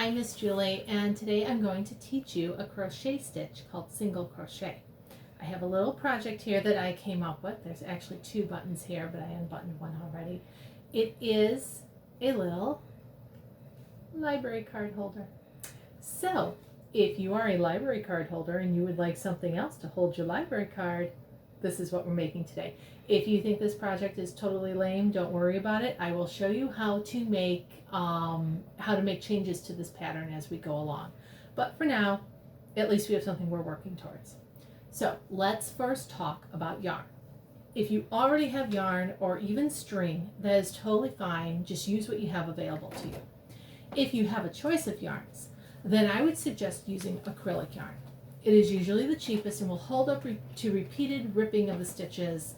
I'm Miss Julie, and today I'm going to teach you a crochet stitch called single crochet. I have a little project here that I came up with. There's actually two buttons here, but I unbuttoned one already. It is a little library card holder. So if you are a library card holder and you would like something else to hold your library card, this is what we're making today. If you think this project is totally lame, don't worry about it. I will show you how to make changes to this pattern as we go along. But for now, at least we have something we're working towards. So let's first talk about yarn. If you already have yarn or even string, that is totally fine. Just use what you have available to you. If you have a choice of yarns, then I would suggest using acrylic yarn. It is usually the cheapest and will hold up to repeated ripping of the stitches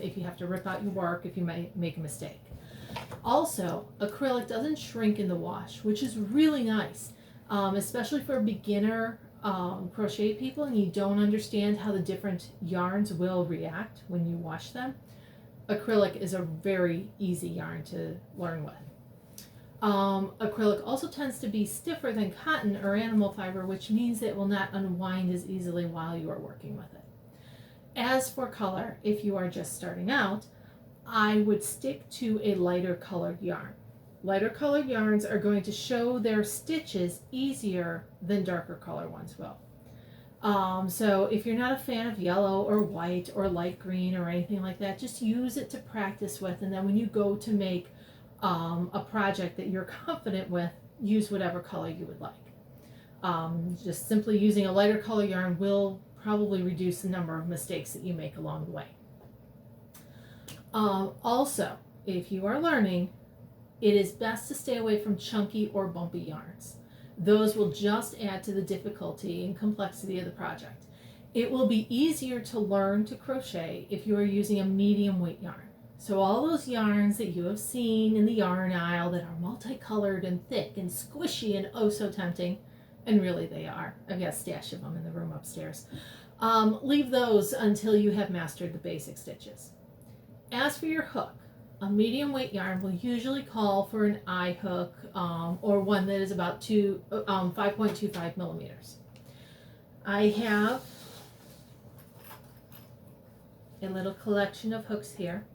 if you have to rip out your work if you might make a mistake. Also, acrylic doesn't shrink in the wash, which is really nice, especially for beginner crochet people and you don't understand how the different yarns will react when you wash them. Acrylic is a very easy yarn to learn with. Acrylic also tends to be stiffer than cotton or animal fiber, which means it will not unwind as easily while you are working with it. As for color, if you are just starting out, I would stick to a lighter colored yarn. Lighter colored yarns are going to show their stitches easier than darker color ones will. So if you're not a fan of yellow or white or light green or anything like that, just use it to practice with, and then when you go to make a project that you're confident with, use whatever color you would like. Just simply using a lighter color yarn will probably reduce the number of mistakes that you make along the way. Also, if you are learning, it is best to stay away from chunky or bumpy yarns. Those will just add to the difficulty and complexity of the project. It will be easier to learn to crochet if you are using a medium weight yarn. So all those yarns that you have seen in the yarn aisle that are multicolored and thick and squishy and oh so tempting, and really they are. I've got a stash of them in the room upstairs. Leave those until you have mastered the basic stitches. As for your hook, a medium weight yarn will usually call for an eye hook or one that is about 5.25 millimeters. I have a little collection of hooks here.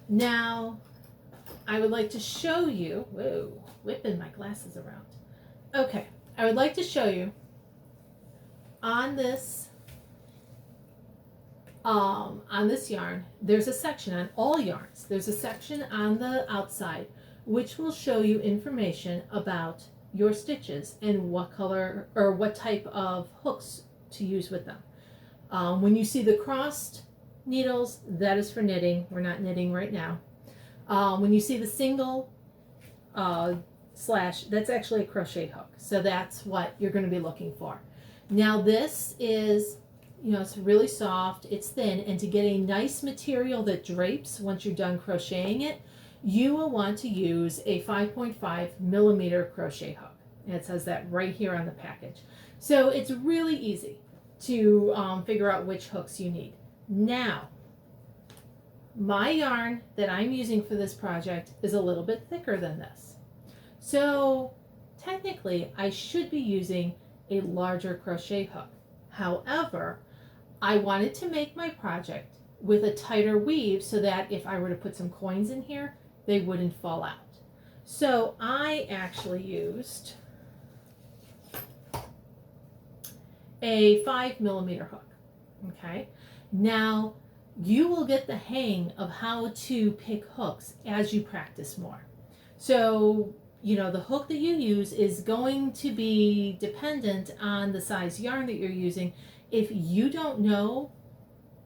Now, I would like to show you, whoa, whipping my glasses around. Okay, I would like to show you on this yarn, there's a section on all yarns. There's a section on the outside which will show you information about your stitches and what color or what type of hooks to use with them. When you see the crossed needles, that is for knitting. We're not knitting right now. When you see the single slash, that's actually a crochet hook. So that's what you're going to be looking for. Now this is, it's really soft, it's thin, and to get a nice material that drapes once you're done crocheting it, you will want to use a 5.5 millimeter crochet hook. And it says that right here on the package. So it's really easy to figure out which hooks you need. Now, my yarn that I'm using for this project is a little bit thicker than this. So technically, I should be using a larger crochet hook. However, I wanted to make my project with a tighter weave so that if I were to put some coins in here, they wouldn't fall out. So I actually used a 5 millimeter hook. Okay. Now, you will get the hang of how to pick hooks as you practice more. So, the hook that you use is going to be dependent on the size yarn that you're using. If you don't know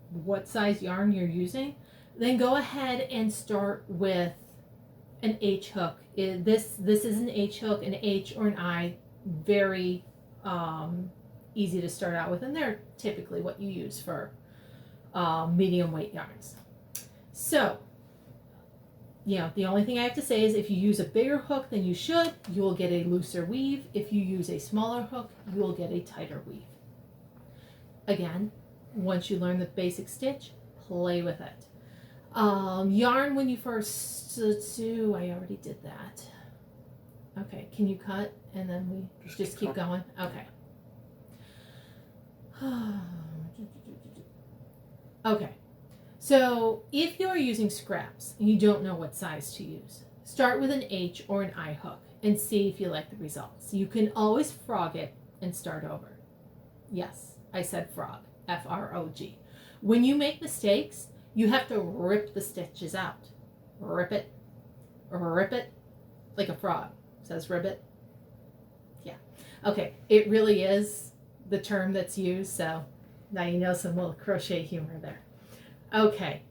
what size yarn you're using, then go ahead and start with an H hook. This is an H hook, an H or an I, very easy to start out with, and they're typically what you use for medium weight yarns. So, the only thing I have to say is if you use a bigger hook than you should, you will get a looser weave. If you use a smaller hook, you will get a tighter weave. Again, once you learn the basic stitch, play with it. Yarn when you first, I already did that. Okay, can you cut and then we just keep going? Okay. Okay, so if you're using scraps and you don't know what size to use, start with an H or an I hook and see if you like the results. You can always frog it and start over. Yes, I said frog, F-R-O-G. When you make mistakes, you have to rip the stitches out. Rip it, like a frog. Says ribbit. Yeah. Okay, it really is the term that's used, so now you know some little crochet humor there. Okay.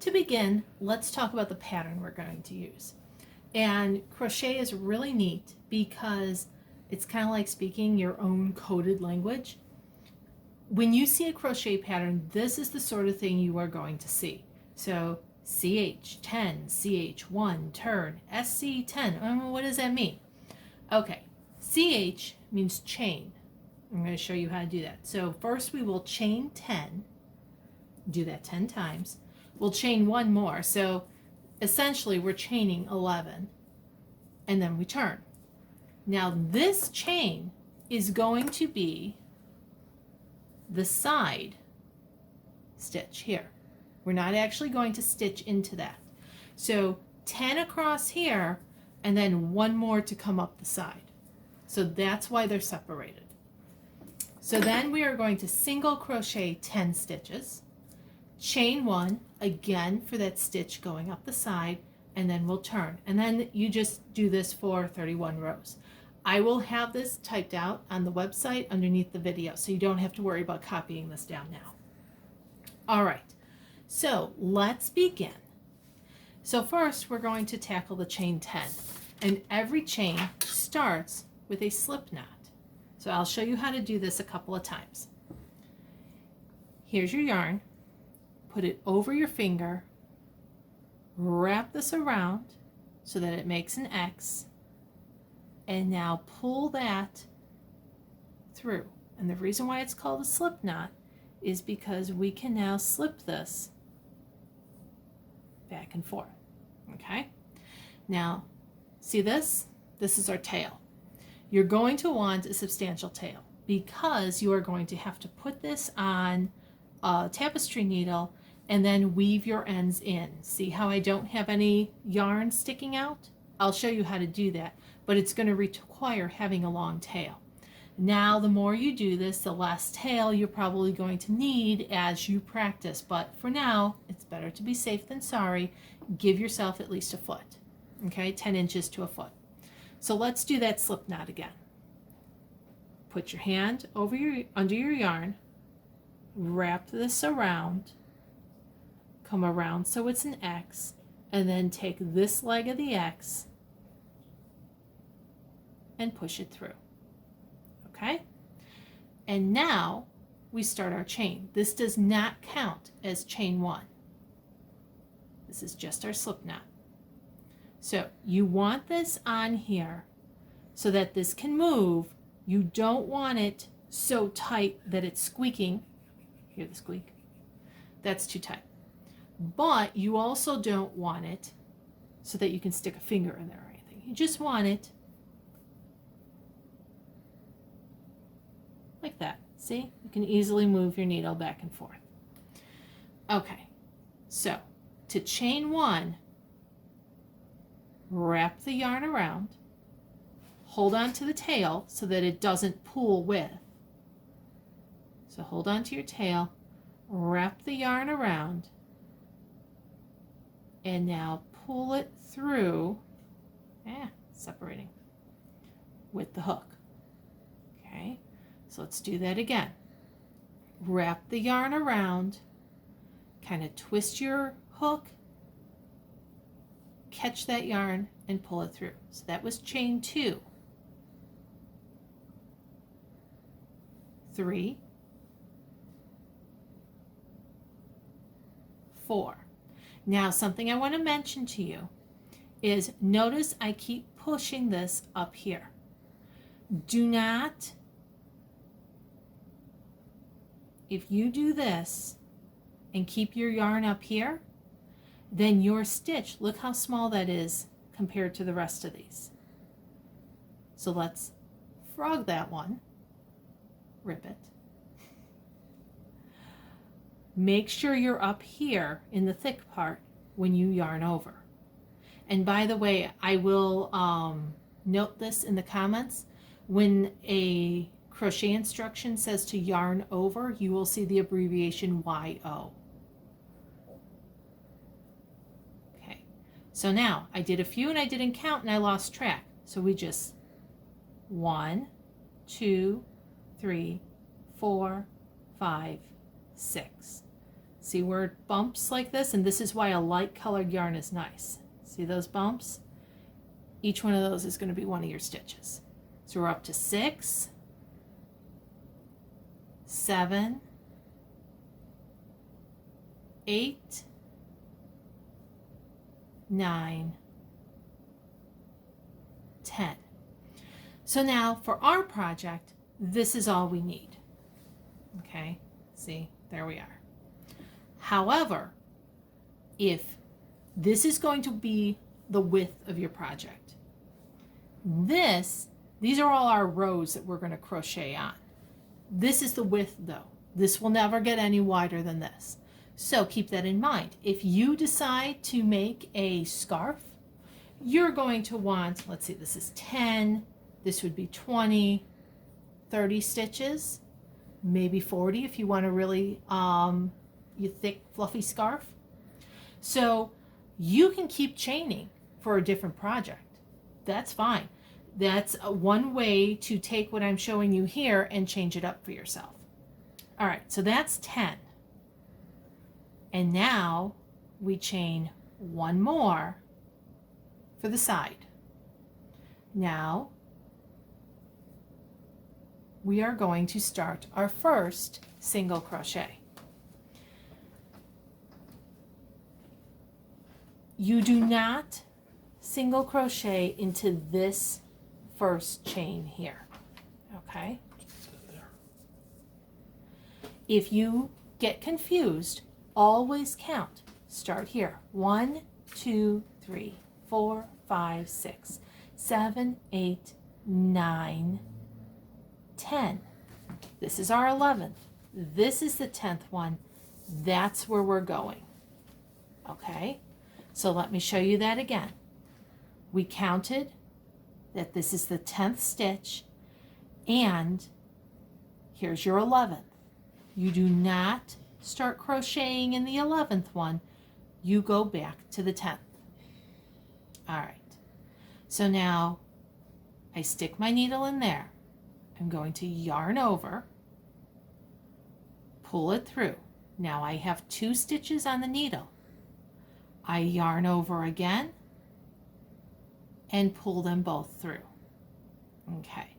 To begin, let's talk about the pattern we're going to use. And crochet is really neat because it's kind of like speaking your own coded language. When you see a crochet pattern, this is the sort of thing you are going to see. So CH10, CH1, turn, SC10. What does that mean? Okay, CH means chain. I'm going to show you how to do that. So first we will chain 10, do that 10 times. We'll chain one more. So essentially we're chaining 11 and then we turn. Now this chain is going to be the side stitch here. We're not actually going to stitch into that. So 10 across here and then one more to come up the side. So that's why they're separated. So then we are going to single crochet 10 stitches, chain one again for that stitch going up the side, and then we'll turn. And then you just do this for 31 rows. I will have this typed out on the website underneath the video, so you don't have to worry about copying this down now. All right. So let's begin. So first we're going to tackle the chain 10, and every chain starts with a slip knot. So I'll show you how to do this a couple of times. Here's your yarn, put it over your finger, wrap this around so that it makes an X, and now pull that through. And the reason why it's called a slip knot is because we can now slip this back and forth. Okay, now see this? This is our tail. You're going to want a substantial tail because you are going to have to put this on a tapestry needle and then weave your ends in. See how I don't have any yarn sticking out? I'll show you how to do that, but it's going to require having a long tail. Now, the more you do this, the less tail you're probably going to need as you practice. But for now, it's better to be safe than sorry. Give yourself at least a foot, okay? 10 inches to a foot. So let's do that slip knot again. Put your hand over under your yarn, wrap this around, come around so it's an X, and then take this leg of the X and push it through. Okay? And now we start our chain. This does not count as chain one. This is just our slip knot. So you want this on here so that this can move. You don't want it so tight that it's squeaking. Hear the squeak? That's too tight. But you also don't want it so that you can stick a finger in there or anything. You just want it like that. See? You can easily move your needle back and forth. Okay, so to chain one, wrap the yarn around, hold on to the tail so that it doesn't pull with. So hold on to your tail, wrap the yarn around, and now pull it through, separating with the hook. Okay, so let's do that again. Wrap the yarn around, kind of twist your hook, catch that yarn and pull it through. So that was chain 2. 3, 4. Now something I want to mention to you is notice I keep pushing this up here. Do not, if you do this and keep your yarn up here, then your stitch, look how small that is compared to the rest of these. So let's frog that one, rip it. Make sure you're up here in the thick part when you yarn over. And by the way, I will note this in the comments. When a crochet instruction says to yarn over, you will see the abbreviation YO. Okay, so now I did a few and I didn't count and I lost track. So we just 1, 2, 3, 4, 5, 6. See where it bumps like this? And this is why a light colored yarn is nice. See those bumps? Each one of those is going to be one of your stitches. So we're up to 6, 7, 8, 9, 10. So now for our project, this is all we need. Okay, see, there we are. However, if this is going to be the width of your project, these are all our rows that we're going to crochet on. This is the width though. This will never get any wider than this. So keep that in mind. If you decide to make a scarf, you're going to want, let's see, this is 10, this would be 20, 30 stitches, maybe 40 if you want a really thick fluffy scarf. So you can keep chaining for a different project. That's fine. That's one way to take what I'm showing you here and change it up for yourself. All right, so that's 10. And now we chain one more for the side. Now we are going to start our first single crochet. You do not single crochet into this first chain here, okay? If you get confused, always count. Start here. 1, 2, 3, 4, 5, 6, 7, 8, 9, 10. This is our 11th. This is the 10th one. That's where we're going, okay? So let me show you that again. We counted that this is the 10th stitch, and here's your 11th. You do not start crocheting in the 11th one. You go back to the 10th. All right. So now I stick my needle in there. I'm going to yarn over, pull it through. Now I have 2 stitches on the needle. I yarn over again and pull them both through. Okay,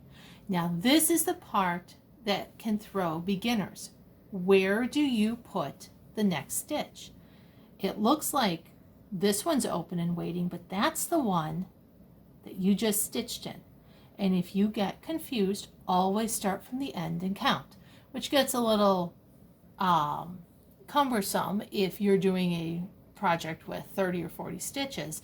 now this is the part that can throw beginners. Where do you put the next stitch? It looks like this one's open and waiting, but that's the one that you just stitched in. And if you get confused, always start from the end and count, which gets a little cumbersome if you're doing a project with 30 or 40 stitches,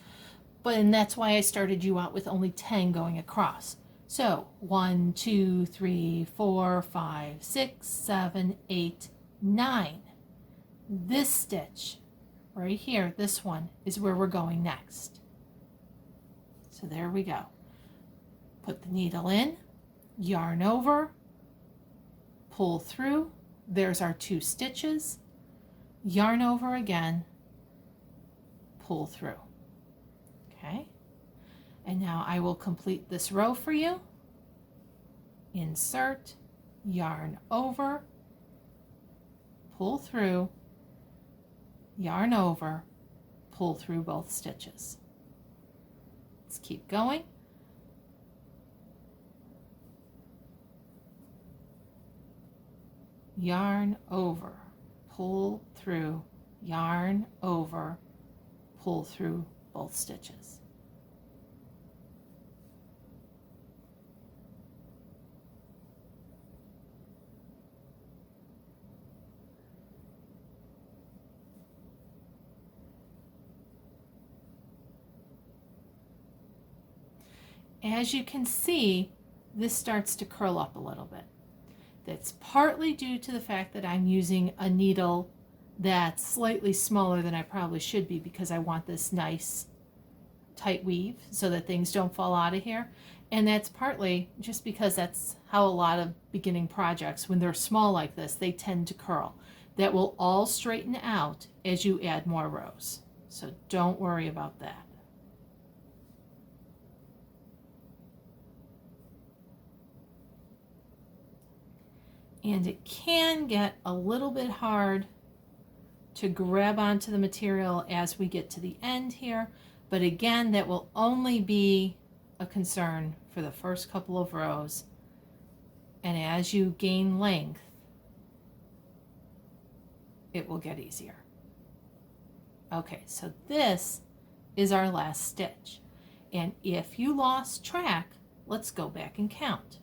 and that's why I started you out with only 10 going across. So 1, 2, 3, 4, 5, 6, 7, 8, 9. This stitch right here, this one, is where we're going next. So there we go. Put the needle in, yarn over, pull through. There's our 2 stitches. Yarn over again, pull through. Okay, and now I will complete this row for you. Insert, yarn over, pull through, yarn over, pull through both stitches. Let's keep going. Yarn over, pull through, yarn over, pull through both stitches. as you can see, this starts to curl up a little bit. That's partly due to the fact that I'm using a needle that's slightly smaller than I probably should be, because I want this nice tight weave so that things don't fall out of here. And that's partly just because that's how a lot of beginning projects, when they're small like this, they tend to curl. That will all straighten out as you add more rows. So don't worry about that. And it can get a little bit hard to grab onto the material as we get to the end here. But again, that will only be a concern for the first couple of rows. And as you gain length, it will get easier. Okay, so this is our last stitch. And if you lost track, let's go back and count.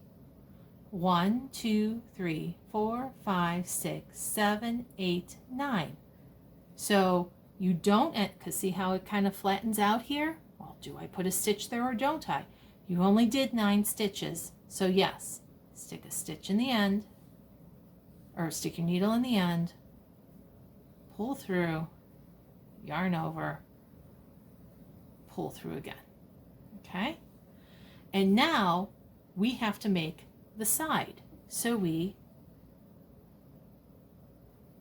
1, 2, 3, 4, 5, 6, 7, 8, 9. So you don't, because see how it kind of flattens out here? Well, do I put a stitch there or don't I? You only did 9 stitches. So yes, stick a stitch in the end, or stick your needle in the end, pull through, yarn over, pull through again. Okay? And now we have to make the side. So we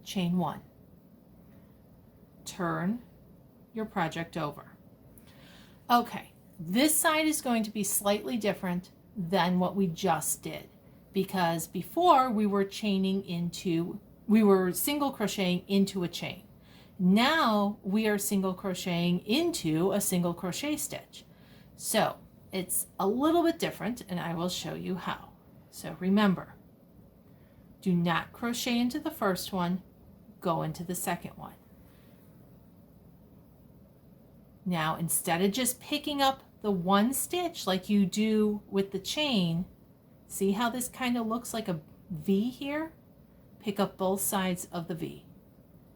chain 1. Turn your project over. Okay, this side is going to be slightly different than what we just did, because before we were single crocheting into a chain. Now we are single crocheting into a single crochet stitch. So it's a little bit different, and I will show you how. So remember, do not crochet into the first one, go into the second one. Now, instead of just picking up the one stitch like you do with the chain, see how this kind of looks like a V here? Pick up both sides of the V.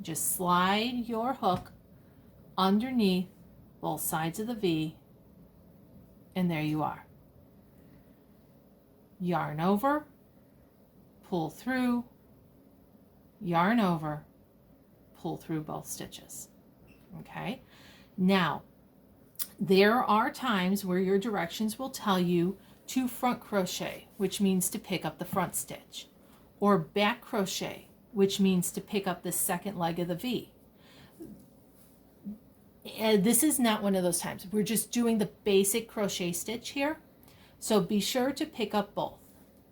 Just slide your hook underneath both sides of the V, and there you are. Yarn over, pull through, yarn over, pull through both stitches. Okay? Now, there are times where your directions will tell you to front crochet, which means to pick up the front stitch, or back crochet, which means to pick up the second leg of the V. And this is not one of those times. We're just doing the basic crochet stitch here. So be sure to pick up both.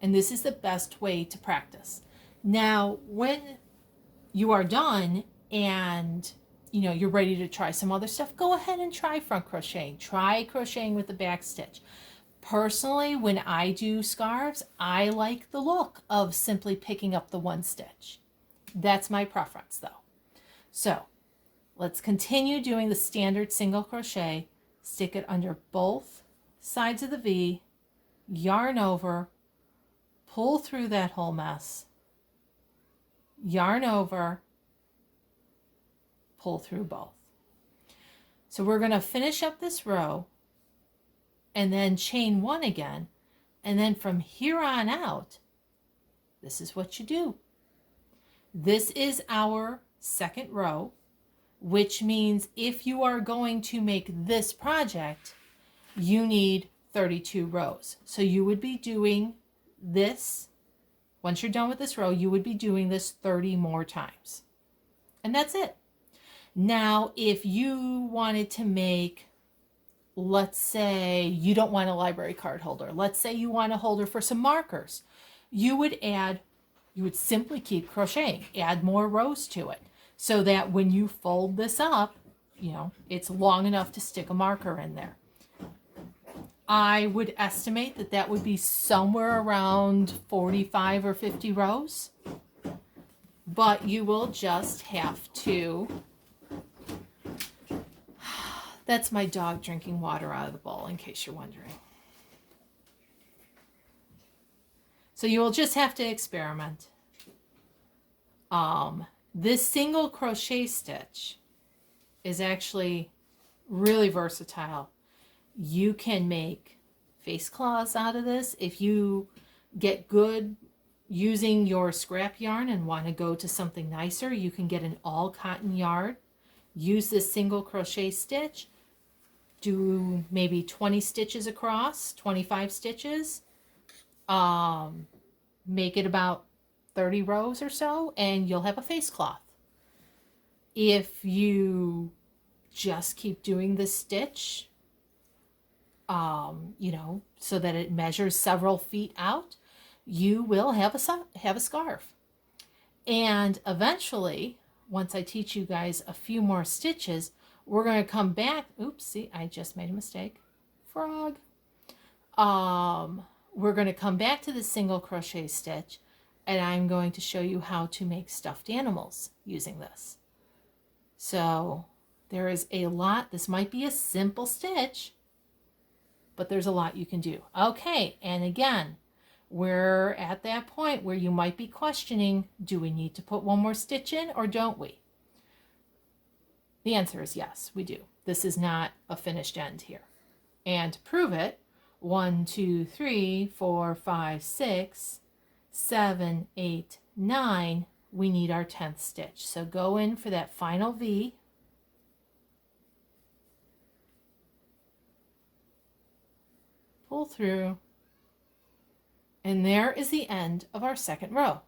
And this is the best way to practice. Now, when you are done and you're ready to try some other stuff, go ahead and try front crocheting. Try crocheting with the back stitch. Personally, when I do scarves, I like the look of simply picking up the one stitch. That's my preference though. So let's continue doing the standard single crochet. Stick it under both sides of the V, yarn over, pull through that whole mess, yarn over, pull through both. So we're going to finish up this row and then chain 1 again. And then from here on out, this is what you do. This is our second row, which means if you are going to make this project, you need 32 rows. So you would be doing this, once you're done with this row, you would be doing this 30 more times. And that's it. Now, if you wanted to make, let's say you don't want a library card holder. Let's say you want a holder for some markers. You would simply keep crocheting, add more rows to it, so that when you fold this up, it's long enough to stick a marker in there. I would estimate that that would be somewhere around 45 or 50 rows, but you will just have to. That's my dog drinking water out of the bowl, in case you're wondering. So you will just have to experiment. This single crochet stitch is actually really versatile. You can make face cloths out of this. If you get good using your scrap yarn and want to go to something nicer, you can get an all cotton yarn. Use this single crochet stitch. Do maybe 20 stitches across, 25 stitches. Make it about 30 rows or so, and you'll have a face cloth. If you just keep doing this stitch, you know, so that it measures several feet out, you will have a scarf. And eventually, once I teach you guys a few more stitches, we're going to come back. Oops, see, I just made a mistake. Frog. We're going to come back to the single crochet stitch, and I'm going to show you how to make stuffed animals using this. So there is a lot. This might be a simple stitch, but there's a lot you can do. Okay, and again, we're at that point where you might be questioning, do we need to put one more stitch in or don't we? The answer is yes, we do. This is not a finished end here. And to prove it, 1, 2, 3, 4, 5, 6, 7, 8, 9, we need our 10th stitch. So go in for that final V. Pull through. And there is the end of our second row.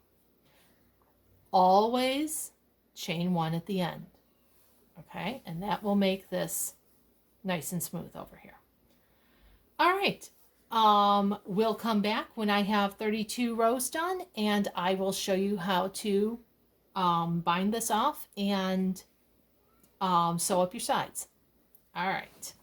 Always chain 1 at the end. Okay, and that will make this nice and smooth over here. All right, we'll come back when I have 32 rows done, and I will show you how to bind this off and sew up your sides. All right.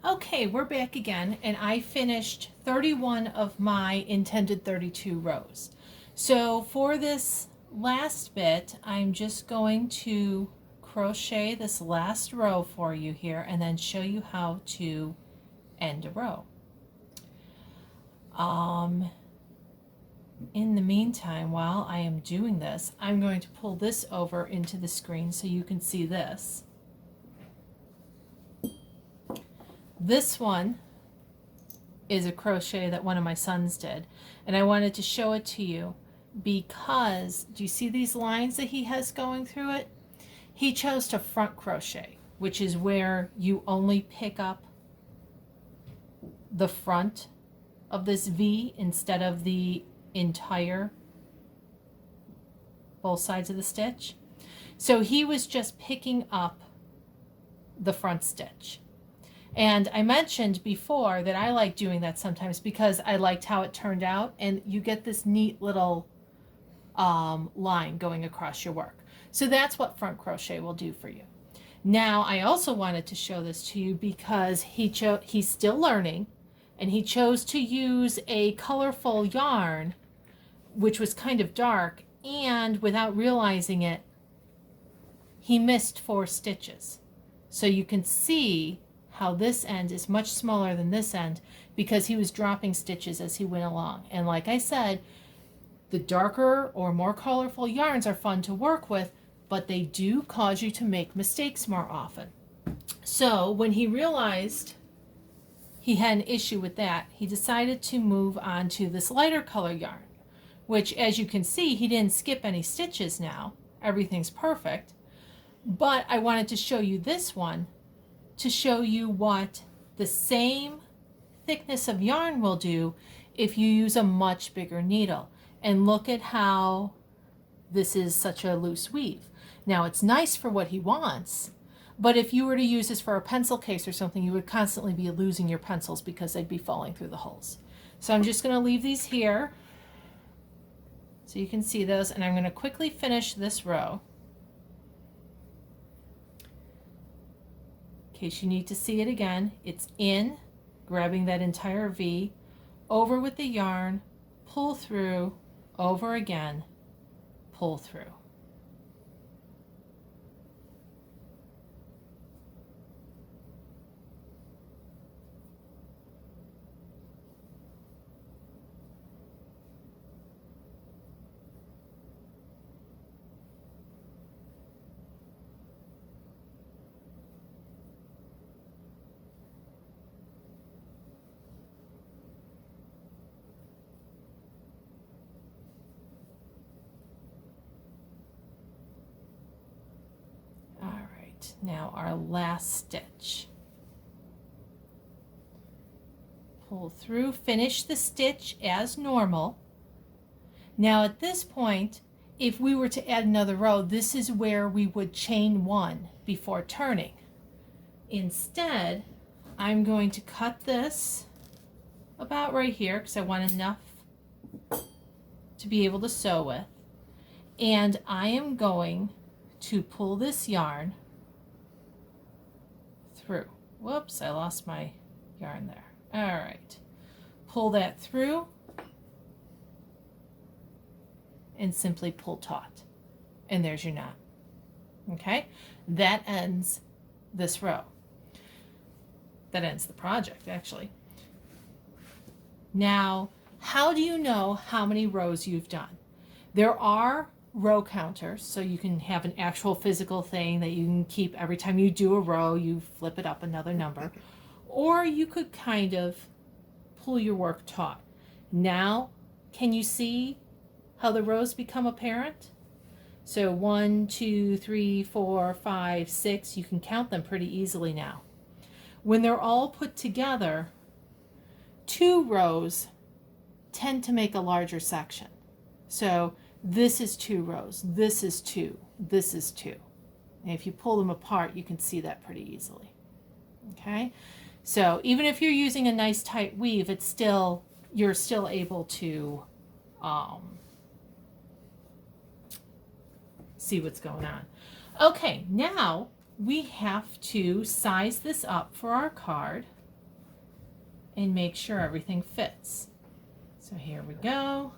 Okay, we're back again, and I finished 31 of my intended 32 rows. So for this last bit, I'm just going to crochet this last row for you here and then show you how to end a row. In the meantime, while I am doing this, I'm going to pull this over into the screen so you can see this. This one is a crochet that one of my sons did, and I wanted to show it to you because, do you see these lines that he has going through it? He chose to front crochet, which is where you only pick up the front of this V instead of the entire both sides of the stitch. So he was just picking up the front stitch. And I mentioned before that I like doing that sometimes because I liked how it turned out, and you get this neat little line going across your work. So that's what front crochet will do for you. Now, I also wanted to show this to you because he's still learning, and he chose to use a colorful yarn, which was kind of dark, and without realizing it, he missed 4 stitches. So you can see how this end is much smaller than this end because he was dropping stitches as he went along. And like I said, the darker or more colorful yarns are fun to work with, but they do cause you to make mistakes more often. So when he realized he had an issue with that, he decided to move on to this lighter color yarn, which, as you can see, he didn't skip any stitches now. Everything's perfect. But I wanted to show you this one to show you what the same thickness of yarn will do if you use a much bigger needle. And look at how this is such a loose weave. Now, it's nice for what he wants, but if you were to use this for a pencil case or something, you would constantly be losing your pencils because they'd be falling through the holes. So I'm just going to leave these here so you can see those, and I'm going to quickly finish this row. In case you need to see it again, it's in, grabbing that entire V, over with the yarn, pull through, over again, pull through. right, now our last stitch. Pull through, finish the stitch as normal. Now at this point, if we were to add another row, this is where we would chain one before turning. Instead, I'm going to cut this about right here because I want enough to be able to sew with. And I am going to pull this yarn through. Whoops, I lost my yarn there. All right, pull that through and simply pull taut. And there's your knot. Okay, that ends this row. That ends the project, actually. Now, how do you know how many rows you've done? There are row counters, so you can have an actual physical thing that you can keep every time you do a row, you flip it up another number. Or you could kind of pull your work taut. Now, can you see how the rows become apparent? So 1, 2, 3, 4, 5, 6, you can count them pretty easily now. When they're all put together, 2 rows tend to make a larger section. So this is 2 rows, this is 2, this is 2. And if you pull them apart, you can see that pretty easily. Okay, so even if you're using a nice tight weave, it's still, you're still able to see what's going on. Okay, now we have to size this up for our card and make sure everything fits. So here we go.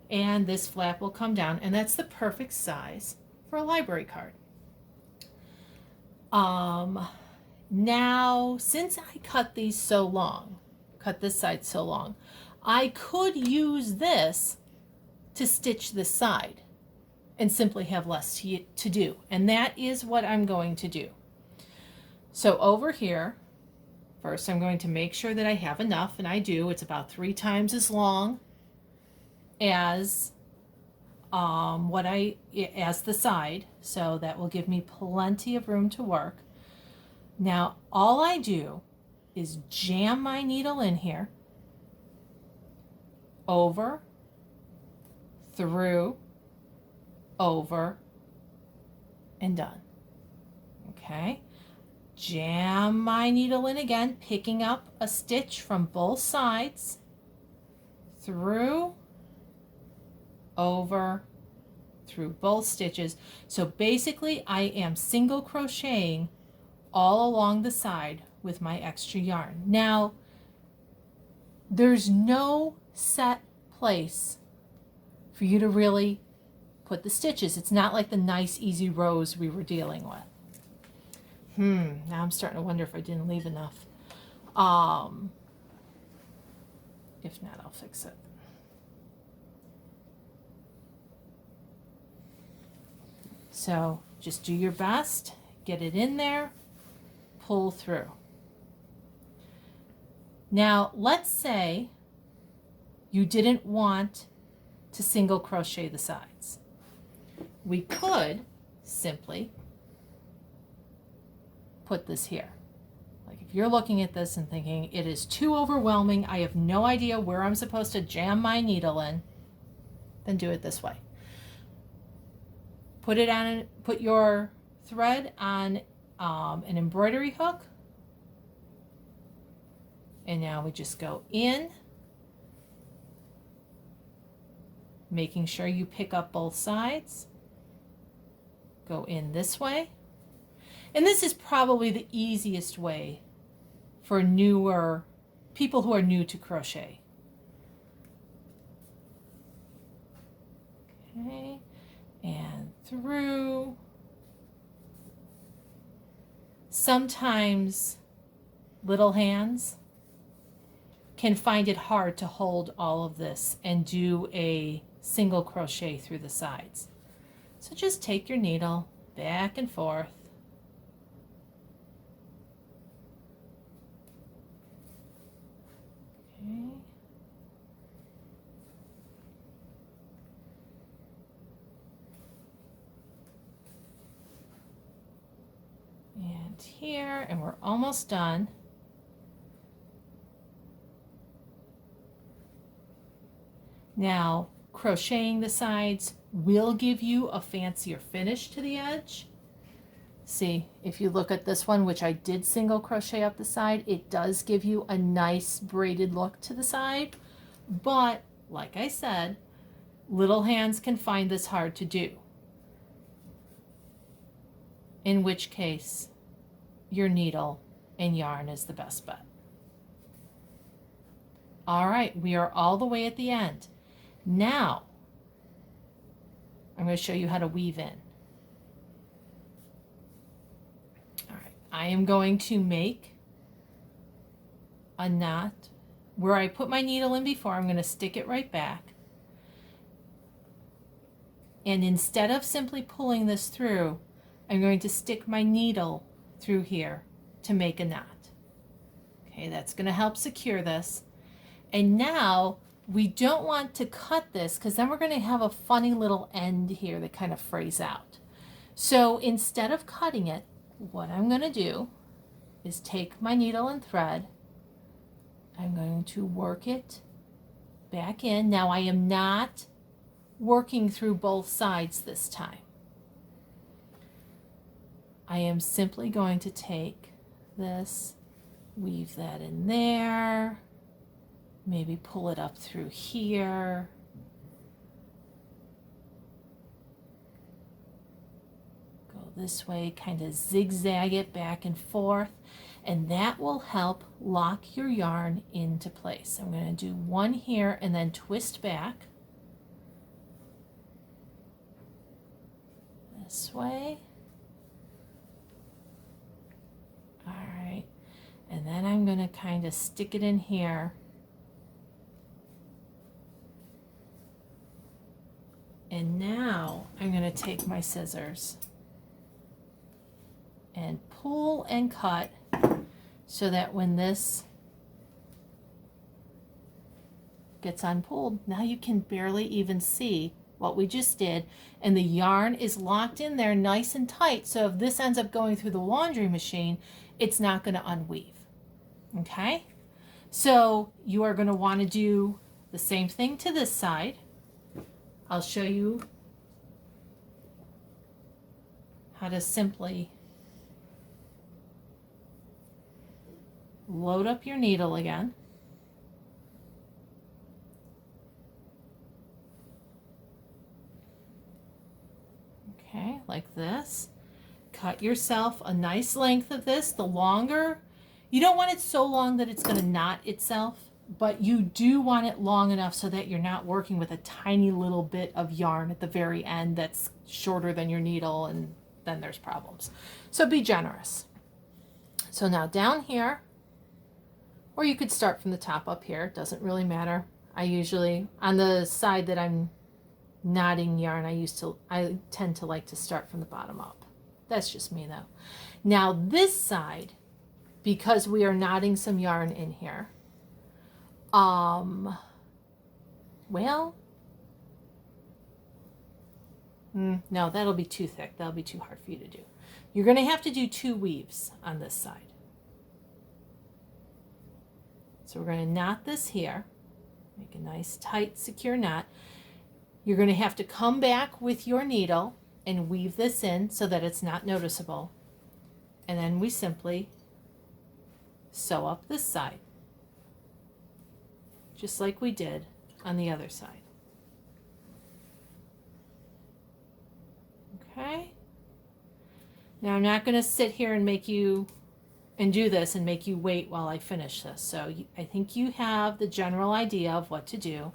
And this flap will come down, and that's the perfect size for a library card. Now, since I cut these so long, cut this side so long, I could use this to stitch this side and simply have less to do. And that is what I'm going to do. So over here, first I'm going to make sure that I have enough, and I do. It's about 3 times as long as as the side, so that will give me plenty of room to work. Now all I do is jam my needle in here, over, through, over, and done. Okay, jam my needle in again, picking up a stitch from both sides, through, over, through both stitches. So basically I am single crocheting all along the side with my extra yarn. Now there's no set place for you to really put the stitches. It's not like the nice easy rows we were dealing with. Now I'm starting to wonder if I didn't leave enough. If not, I'll fix it. So just do your best, get it in there, pull through. Now let's say you didn't want to single crochet the sides. We could simply put this here. Like if you're looking at this and thinking it is too overwhelming, I have no idea where I'm supposed to jam my needle in, then do it this way. Put it on, put your thread on an embroidery hook, and now we just go in, making sure you pick up both sides, go in this way, and this is probably the easiest way for newer people who are new to crochet. Okay, and through. Sometimes little hands can find it hard to hold all of this and do a single crochet through the sides. So just take your needle back and forth. Okay. And here, and we're almost done. Now, crocheting the sides will give you a fancier finish to the edge. See, if you look at this one, which I did single crochet up the side, it does give you a nice braided look to the side. But, like I said, little hands can find this hard to do. In which case, your needle and yarn is the best bet. All right, we are all the way at the end. Now, I'm going to show you how to weave in. All right, I am going to make a knot. Where I put my needle in before, I'm going to stick it right back. And instead of simply pulling this through, I'm going to stick my needle through here to make a knot. Okay, that's going to help secure this. And now we don't want to cut this because then we're going to have a funny little end here that kind of frays out. So instead of cutting it, what I'm going to do is take my needle and thread. I'm going to work it back in. Now I am not working through both sides this time. I am simply going to take this, weave that in there, maybe pull it up through here. Go this way, kind of zigzag it back and forth, and that will help lock your yarn into place. I'm going to do one here and then twist back this way. All right, and then I'm going to kind of stick it in here. And now I'm going to take my scissors and pull and cut so that when this gets unpulled, now you can barely even see what we just did, and the yarn is locked in there nice and tight, so if this ends up going through the laundry machine, it's not going to unweave. Okay, so you are going to want to do the same thing to this side. I'll show you how to simply load up your needle again. Okay, like this. Cut yourself a nice length of this. The longer, you don't want it so long that it's going to knot itself, but you do want it long enough so that you're not working with a tiny little bit of yarn at the very end that's shorter than your needle, and then there's problems. So be generous. So now down here, or you could start from the top up here, it doesn't really matter. I usually, on the side that I'm knotting yarn, I tend to like to start from the bottom up. That's just me though. Now this side, because we are knotting some yarn in here, no, that'll be too thick. That'll be too hard for you to do. You're going to have to do 2 weaves on this side. So we're going to knot this here, make a nice tight secure knot. You're going to have to come back with your needle and weave this in so that it's not noticeable. And then we simply sew up this side, just like we did on the other side. Okay. Now I'm not going to sit here and make you and do this and make you wait while I finish this. So I think you have the general idea of what to do.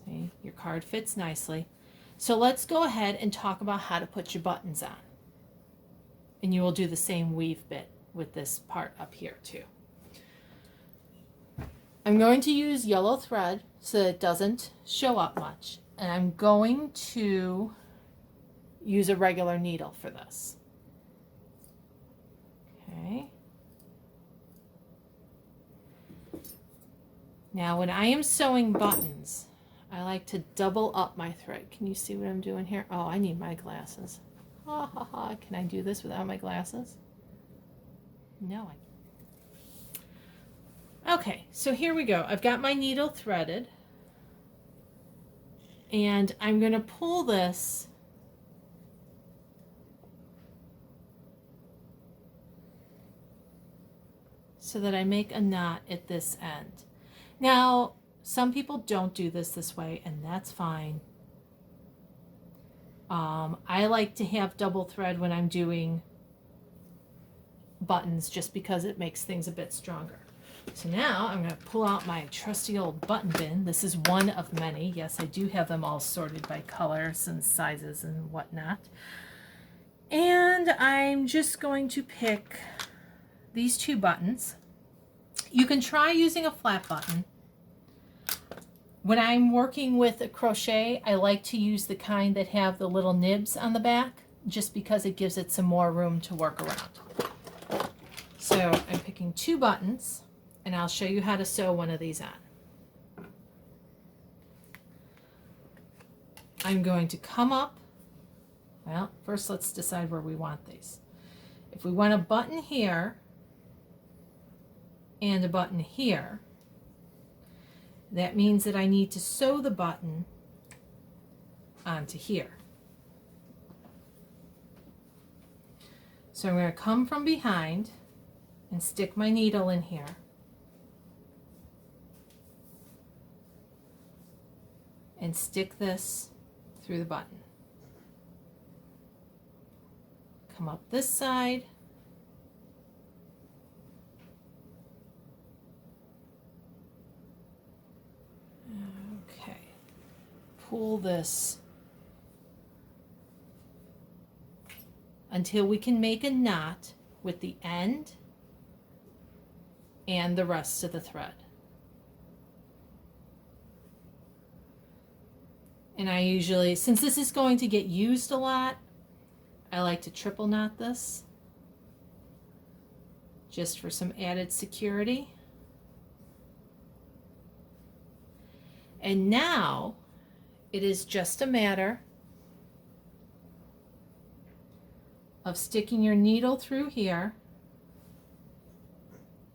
See, your card fits nicely. So let's go ahead and talk about how to put your buttons on. And you will do the same weave bit with this part up here too. I'm going to use yellow thread so that it doesn't show up much. And I'm going to use a regular needle for this. Okay. Now when I am sewing buttons, I like to double up my thread. Can you see what I'm doing here? Oh, I need my glasses. Ha ha ha. Can I do this without my glasses? No. Okay, so here we go. I've got my needle threaded. And I'm going to pull this so that I make a knot at this end. Now, some people don't do this way, and that's fine. I like to have double thread when I'm doing buttons just because it makes things a bit stronger. So now I'm going to pull out my trusty old button bin. This is one of many. Yes, I do have them all sorted by colors and sizes and whatnot. And I'm just going to pick these two buttons. You can try using a flat button. When I'm working with a crochet, I like to use the kind that have the little nibs on the back, just because it gives it some more room to work around. So I'm picking two buttons, and I'll show you how to sew one of these on. I'm going to come up. Well, first let's decide where we want these. If we want a button here and a button here, that means that I need to sew the button onto here. So I'm going to come from behind and stick my needle in here. And stick this through the button. Come up this side. Okay. Pull this until we can make a knot with the end and the rest of the thread. And I usually, since this is going to get used a lot, I like to triple knot this just for some added security. And now it is just a matter of sticking your needle through here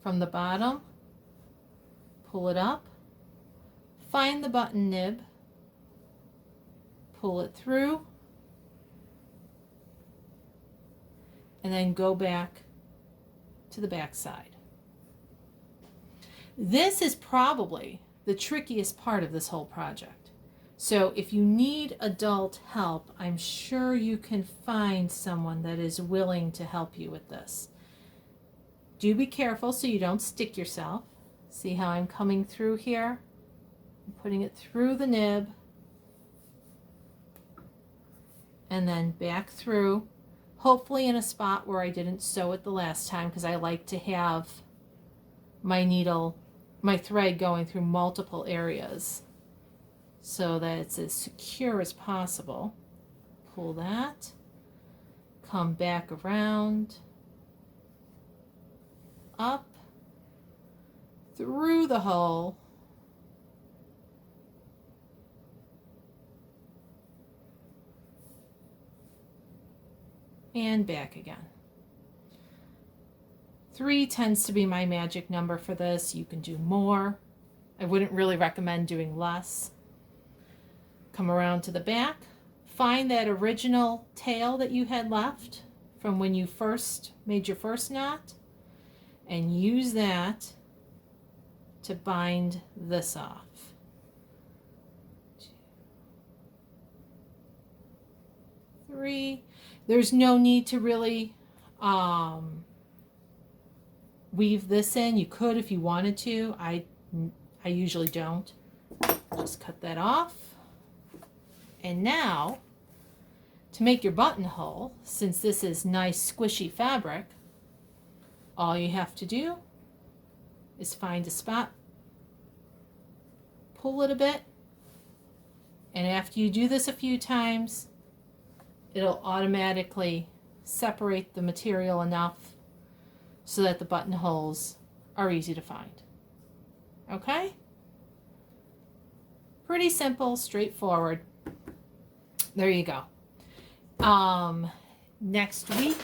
from the bottom, pull it up, find the button nib, pull it through, and then go back to the back side. This is probably the trickiest part of this whole project. So if you need adult help, I'm sure you can find someone that is willing to help you with this. Do be careful so you don't stick yourself. See how I'm coming through here? I'm putting it through the nib and then back through, hopefully in a spot where I didn't sew it the last time, because I like to have my needle, my thread going through multiple areas so that it's as secure as possible. Pull that, come back around, up, through the hole, and back again. 3 tends to be my magic number for this. You can do more. I wouldn't really recommend doing less. Come around to the back. Find that original tail that you had left from when you first made your first knot, and use that to bind this off. 2, 3. There's no need to really weave this in. You could if you wanted to. I usually don't. Just cut that off. And now, to make your buttonhole, since this is nice squishy fabric, all you have to do is find a spot, pull it a bit, and after you do this a few times, it'll automatically separate the material enough so that the buttonholes are easy to find. Okay? Pretty simple, straightforward. There you go. Next week,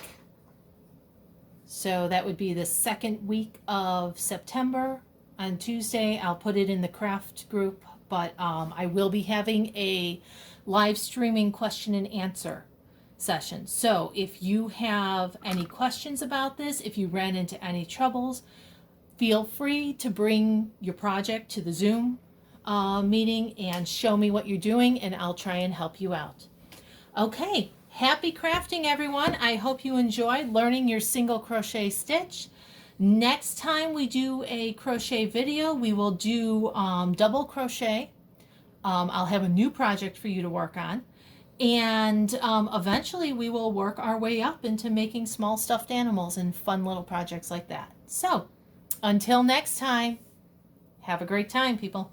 so that would be the second week of September. On Tuesday, I'll put it in the craft group, but I will be having a live streaming question and answer session. So if you have any questions about this, if you ran into any troubles, feel free to bring your project to the Zoom meeting and show me what you're doing, and I'll try and help you out. Okay, happy crafting, everyone. I hope you enjoyed learning your single crochet stitch. Next time we do a crochet video, we will do double crochet. I'll have a new project for you to work on. And eventually we will work our way up into making small stuffed animals and fun little projects like that. So until next time, have a great time, people.